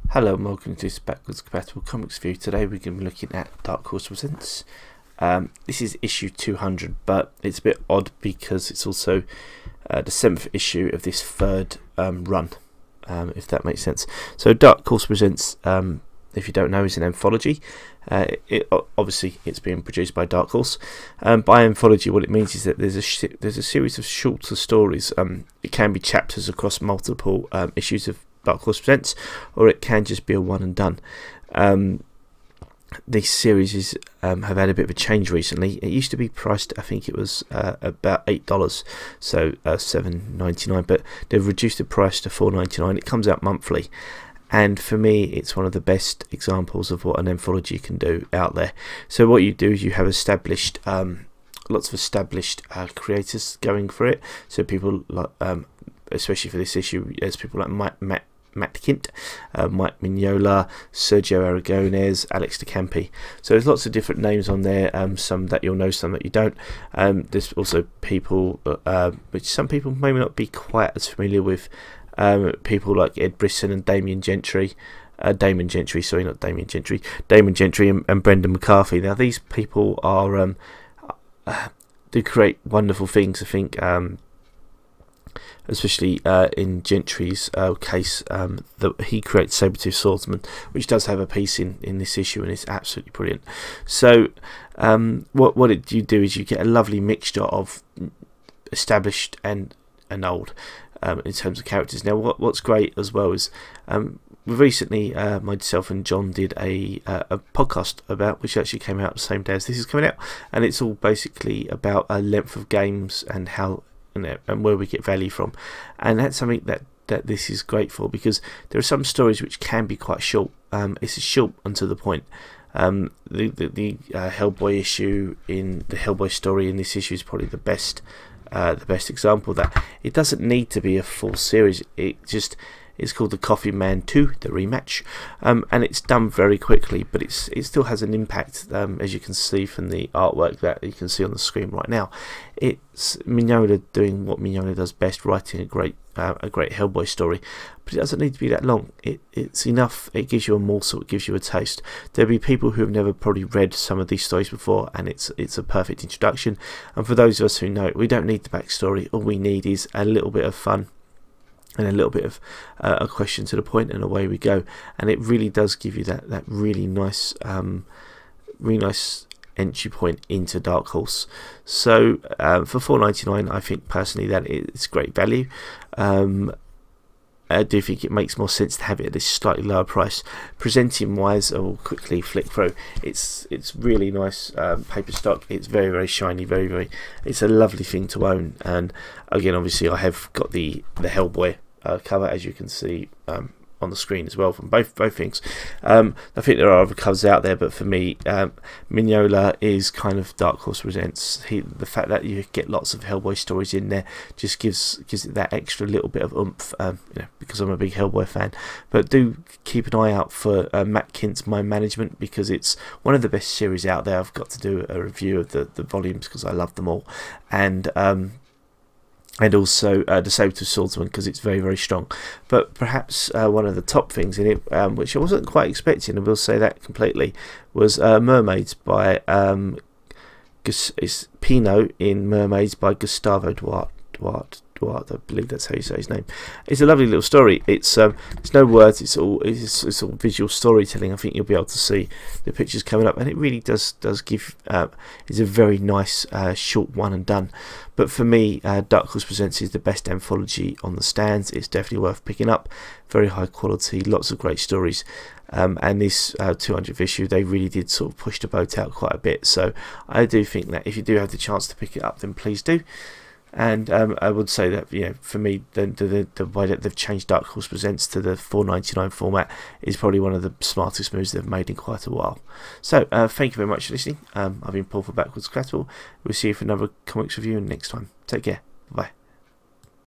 Hello and welcome to this backwards compatible comics review. Today we're going to be looking at Dark Horse Presents. This is issue 200, but it's a bit odd because it's also the 7th issue of this third run, if that makes sense. So Dark Horse Presents, if you don't know, is an anthology. Obviously it's being produced by Dark Horse. By anthology, what it means is that there's a series of shorter stories. It can be chapters across multiple issues of Dark Horse Presents, or it can just be a one and done. These series have had a bit of a change recently. It used to be priced, I think it was about $8, so $7.99, but they've reduced the price to $4.99. It comes out monthly, and for me it's one of the best examples of what an anthology can do out there. So what you do is you have established lots of established creators going for it. So people like especially for this issue, there's people like Matt Kindt, Mike Mignola, Sergio Aragones, Alex Campi. So there's lots of different names on there, some that you'll know, some that you don't. There's also people which some people may not be quite as familiar with, people like Brisson and Damon Gentry, Damon Gentry and Brendan McCarthy. Now these people are do create wonderful things. I think especially in Gentry's case, that he creates Sabretooth Swordsman, which does have a piece in this issue, and it's absolutely brilliant. So what you do is you get a lovely mixture of established and old in terms of characters. Now what's great as well is recently myself and John did a podcast about, which actually came out the same day as this is coming out, and it's all basically about a length of games and how and where we get value from, and that's something that this is great for, because there are some stories which can be quite short. It's short and to the point. The Hellboy issue, in the Hellboy story in this issue, is probably the best example of that. It doesn't need to be a full series. It's called The Coffee Man 2, the rematch, and it's done very quickly, but it still has an impact, as you can see from the artwork that you can see on the screen right now. It's Mignola doing what Mignola does best, writing a great Hellboy story, but it doesn't need to be that long. It's enough. It gives you a morsel, it gives you a taste. There'll be people who have never probably read some of these stories before, and it's a perfect introduction. And for those of us who know it, we don't need the backstory. All we need is a little bit of fun and a little bit of a question to the point, and away we go. And it really does give you that really nice entry point into Dark Horse. So for $4.99, I think personally that it's great value. I do think it makes more sense to have it at this slightly lower price. Presenting wise, I will quickly flick through. It's really nice paper stock. It's very shiny, very. It's a lovely thing to own. And again, obviously, I have got the Hellboy cover, as you can see on the screen as well, from both things. I think there are other covers out there, but for me, Mignola is kind of Dark Horse Presents. The fact that you get lots of Hellboy stories in there just gives it that extra little bit of oomph, because I'm a big Hellboy fan. But do keep an eye out for Matt Kindt's Mind Management, because it's one of the best series out there. I've got to do a review of the volumes because I love them all, and also the Sabretooth Swordsman, because it's very strong. But perhaps one of the top things in it, which I wasn't quite expecting, I will say that completely, was Mermaids by it's Pinot in Mermaids by Gustavo Duarte, I believe that's how you say his name. It's a lovely little story. It's no words. It's all visual storytelling. I think you'll be able to see the pictures coming up, and it really does give. It's a very nice short one and done. But for me, Dark Horse Presents is the best anthology on the stands. It's definitely worth picking up. Very high quality, lots of great stories. And this 200th issue, they really did sort of push the boat out quite a bit. So I do think that if you do have the chance to pick it up, then please do. And I would say that, for me, the way that they've changed Dark Horse Presents to the $4.99 format is probably one of the smartest moves they've made in quite a while. So thank you very much for listening. I've been Paul for Backwards Compatible. We'll see you for another comics review next time. Take care. Bye.